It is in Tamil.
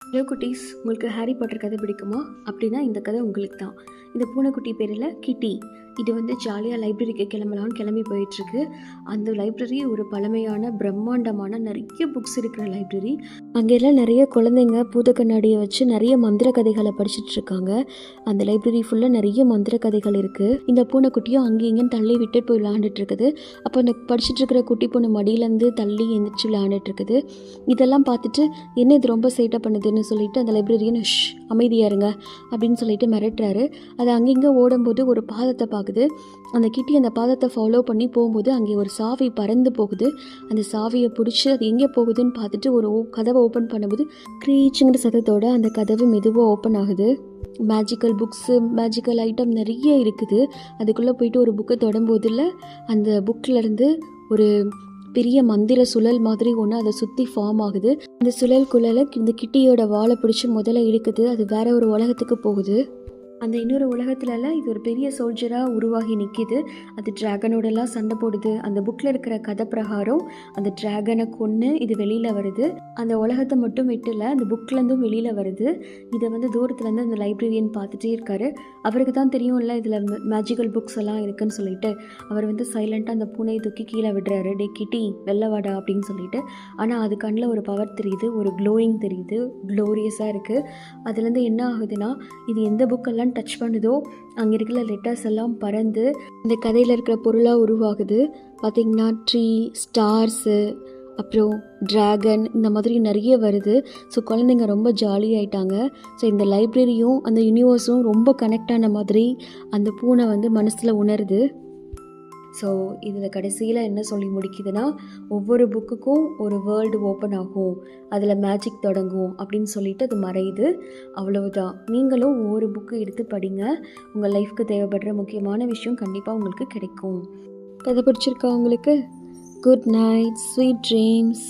ஹலோ குட்டீஸ், உங்களுக்கு ஹாரி பாட்டர் கதை பிடிக்குமா? அப்படின்னா இந்த கதை உங்களுக்கு தான். இந்த பூனைக்குட்டி பேரில் கிட்டி. இது வந்து ஜாலியாக லைப்ரரிக்கு கிளம்பலான்னு கிளம்பி போயிட்டுருக்கு. அந்த லைப்ரரி ஒரு பழமையான பிரம்மாண்டமான நிறைய புக்ஸ் இருக்கிற லைப்ரரி. அங்கெல்லாம் நிறைய குழந்தைங்க பூத கண்ணாடியை வச்சு நிறைய மந்திர கதைகளை படிச்சுட்டு இருக்காங்க. அந்த லைப்ரரி ஃபுல்லாக நிறைய மந்திர கதைகள் இருக்குது. இந்த பூனைக்குட்டியும் அங்கேயும் இங்கேயும் தள்ளி விட்டு போய் விளையாண்டுட்டு இருக்குது. அப்போ அந்த படிச்சுட்டு இருக்கிற குட்டி பொண்ணு மடியிலேருந்து தள்ளி எந்திரிச்சு விளையாண்டுட்டு இருக்குது. இதெல்லாம் பார்த்துட்டு என்ன இது ரொம்ப சேட்டை பண்ணுதுன்னு சொல்லிட்டு அந்த லைப்ரரியன் அமைதியாக இருங்க அப்படின்னு சொல்லிட்டு மிரட்டுறாரு. அது அங்கங்கே ஓடும்போது ஒரு பாதத்தை பார்க்குது. அந்த கிட்டி அந்த பாதத்தை ஃபாலோ பண்ணி போகும்போது அங்கே ஒரு சாவி பறந்து போகுது. அந்த சாவியை பிடிச்சி அது எங்கே போகுதுன்னு பார்த்துட்டு ஒரு கதவை ஓப்பன் பண்ணும்போது க்ரீச்சுங்கிற சத்தத்தோடு அந்த கதவு மெதுவாக ஓப்பன் ஆகுது. மேஜிக்கல் புக்ஸு, மேஜிக்கல் ஐட்டம் நிறைய இருக்குது. அதுக்குள்ளே போயிட்டு ஒரு புக்கை தொடும்போதில் அந்த புக்கிலேருந்து ஒரு பெரிய மந்திர சுழல் மாதிரி ஒன்று அதை சுற்றி ஃபார்ம் ஆகுது. அந்த சுழல்குள்ளே இந்த கிட்டியோட வாழை பிடிச்சி முதல்ல இழுக்குது. அது வேற ஒரு உலகத்துக்கு போகுது. அந்த இன்னொரு உலகத்துலலாம் இது ஒரு பெரிய சோல்ஜராக உருவாகி நிற்கிது. அது ட்ராகனோடலாம் சண்டை போடுது. அந்த புக்கில் இருக்கிற கதை பிரகாரம் அந்த ட்ராகனை கொன்று இது வெளியில் வருது. அந்த உலகத்தை மட்டும் விட்டுல அந்த புக்லேருந்தும் வெளியில் வருது. இதை வந்து தூரத்துலேருந்து அந்த லைப்ரரியன் பார்த்துட்டே இருக்காரு. அவருக்கு தான் தெரியும்ல இதில் மேஜிக்கல் புக்ஸ் எல்லாம் இருக்குதுன்னு சொல்லிட்டு அவர் வந்து சைலண்ட்டாக அந்த பூனையை தூக்கி கீழே விடுறாரு. டே கிட்டி வெள்ளவாடா அப்படின்னு சொல்லிட்டு. ஆனால் அது கண்ணில் ஒரு பவர் தெரியுது, ஒரு க்ளோயிங் தெரியுது, க்ளோரியஸாக இருக்குது. அதுலேருந்து என்ன ஆகுதுன்னா இது எந்த புக்கெல்லாம் டச் பண்ணுதோ அங்கே இருக்கிற லெட்டர்ஸ் எல்லாம் பறந்து இந்த கதையில் இருக்கிற பொருளாக உருவாகுது. பார்த்திங்கன்னா ட்ரீ, ஸ்டார்ஸு, அப்புறம் ட்ராகன், இந்த மாதிரி நிறைய வருது. ஸோ குழந்தைங்க ரொம்ப ஜாலியாகிட்டாங்க. ஸோ இந்த லைப்ரரியும் அந்த யூனிவர்ஸும் ரொம்ப கனெக்ட் ஆன மாதிரி அந்த பூனை வந்து மனசில் உணருது. ஸோ இதில் கடைசியில் என்ன சொல்லி முடிக்குதுன்னா, ஒவ்வொரு புக்குக்கும் ஒரு வேர்ல்டு ஓப்பன் ஆகும், அதில் மேஜிக் தொடங்கும் அப்படின்னு சொல்லிட்டு அது மறையுது. அவ்வளவுதான். நீங்களும் ஒவ்வொரு புக்கு எடுத்து படிங்க. உங்கள் லைஃப்க்கு தேவைப்படுற முக்கியமான விஷயம் கண்டிப்பாக உங்களுக்கு கிடைக்கும். கதை பிடிச்சிருக்கா உங்களுக்கு? Good night, sweet dreams.